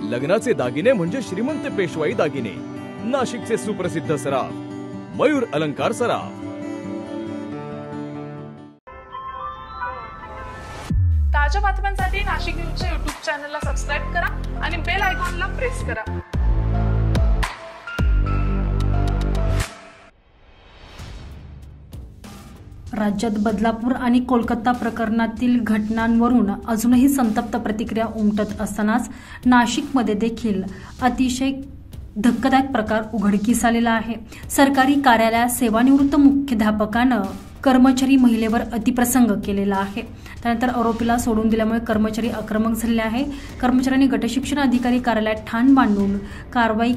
लग्नाचे दागिने म्हणजे श्रीमंत पेशवाई दागिने, नाशिकचे सुप्रसिद्ध सराफ मयूर अलंकार सराफ। ताज्या बातम्यांसाठी नाशिक न्यूजच्या YouTube चॅनलला सबस्क्राइब करा आणि बेल आयकॉनला प्रेस करा। राज्यात बदलापूर आणि कोलकाता प्रकरणातील घटनांवरून अजूनही संतप्त प्रतिक्रिया उमटत असतानाच नाशिकमध्ये देखील अतिशय धक्कादायक प्रकार उघडकीस आलेला आहे। सरकारी कार्यालयात सेवानिवृत्त मुख्याध्यापकानं कर्मचारी महिलेवर अतिप्रसंग केलेला आहे। त्यानंतर आरोपीला सोडून दिल्यामुळे कर्मचारी आक्रमक झालेले आहे। कर्मचाऱ्यांनी गटशिक्षण अधिकारी कार्यालयात ठाण मांडून कारवाई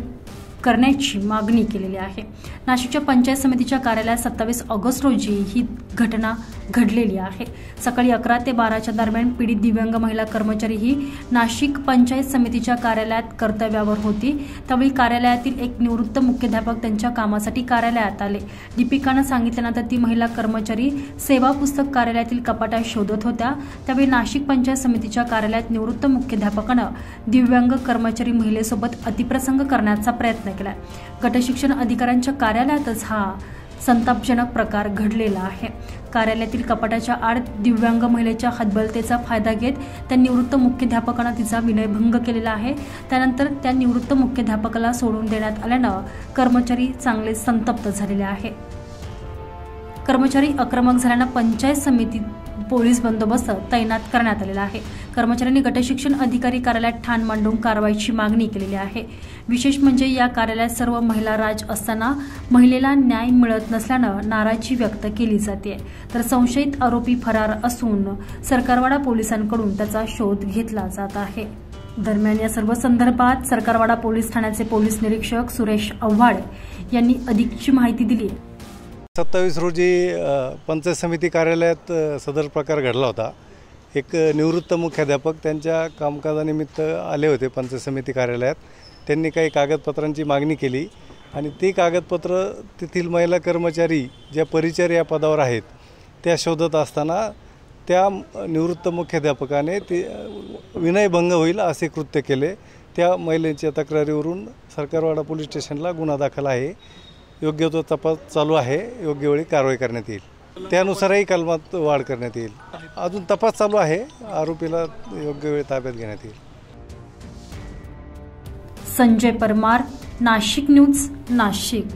करण्याची मागणी केलेली आहे। नाशिकच्या पंचायत समितीच्या कार्यालयात 27 ऑगस्ट रोजी ही घटना घडलेली आहे। सकाळी 11 ते 12च्या दरम्यान पीडित दिव्यांग महिला कर्मचारी ही नाशिक पंचायत समितीच्या कार्यालयात कर्तव्यावर होती। त्यावेळी कार्यालयातील एक निवृत्त मुख्याध्यापक त्यांच्या कामासाठी कार्यालयात आले। दीपिकानं सांगितल्यानंतर ती महिला कर्मचारी सेवा पुस्तक कार्यालयातील कपाटात शोधत होत्या। त्यावेळी नाशिक पंचायत समितीच्या कार्यालयात निवृत्त मुख्याध्यापकानं दिव्यांग कर्मचारी महिलेसोबत अतिप्रसंग करण्याचा प्रयत्न केला। गटशिक्षण अधिकाऱ्यांच्या कार्यालयातच हा संतापजनक प्रकार घडलेला आहे। कार्यालयातील कपाटाच्या आड दिव्यांग महिलेच्या हतबलतेचा फायदा घेत त्या निवृत्त मुख्याध्यापकानं तिचा विनयभंग केलेला आहे। त्यानंतर त्या निवृत्त मुख्याध्यापकाला सोडून देण्यात आल्यानं कर्मचारी चांगले संतप्त झालेले आहे। कर्मचारी आक्रमक झाल्यानं पंचायत समितीत पोलीस बंदोबस्त तैनात करण्यात आलेला आहे। कर्मचाऱ्यांनी गटशिक्षण अधिकारी कार्यालयात ठाण मांडून कारवाईची मागणी केलेली आहे। विशेष म्हणजे या कार्यालयात सर्व महिला राज असताना महिलेला न्याय मिळत नसल्यानं नाराजी व्यक्त केली जाते। तर संशयित आरोपी फरार असून सरकारवाडा पोलिसांकडून त्याचा शोध घेतला जात आहे। दरम्यान या सर्व संदर्भात सरकारवाडा पोलीस ठाण्याचे पोलीस निरीक्षक सुरेश आव्हाड यांनी अधिकची माहिती दिली। 27 रोजी पंचायत समिती कार्यालयात सदर प्रकार घडला होता। एक निवृत्त मुख्याध्यापक त्यांच्या कामकाजानिमित्त आले होते पंचायत समिती कार्यालयात। त्यांनी काही कागदपत्रांची मागणी केली आणि ती कागदपत्र तेथील महिला कर्मचारी ज्या परिचर्या पदावर आहेत त्या शोधत असताना त्या निवृत्त मुख्याध्यापकाने ते विनयभंग होईल असे कृत्य केले। त्या महिलेच्या तक्रारीवरून सरकारवाडा पोलीस स्टेशनला गुन्हा दाखल आहे। योग्य तो तपास चालू आहे। योग्य वेळी कारवाई करण्यात येईल। त्यानुसारही कलमात वाढ करण्यात येईल। अजून तपास चालू आहे। आरोपीला योग्य वेळी ताब्यात घेण्यात येईल। संजय परमार, नाशिक न्यूज, नाशिक।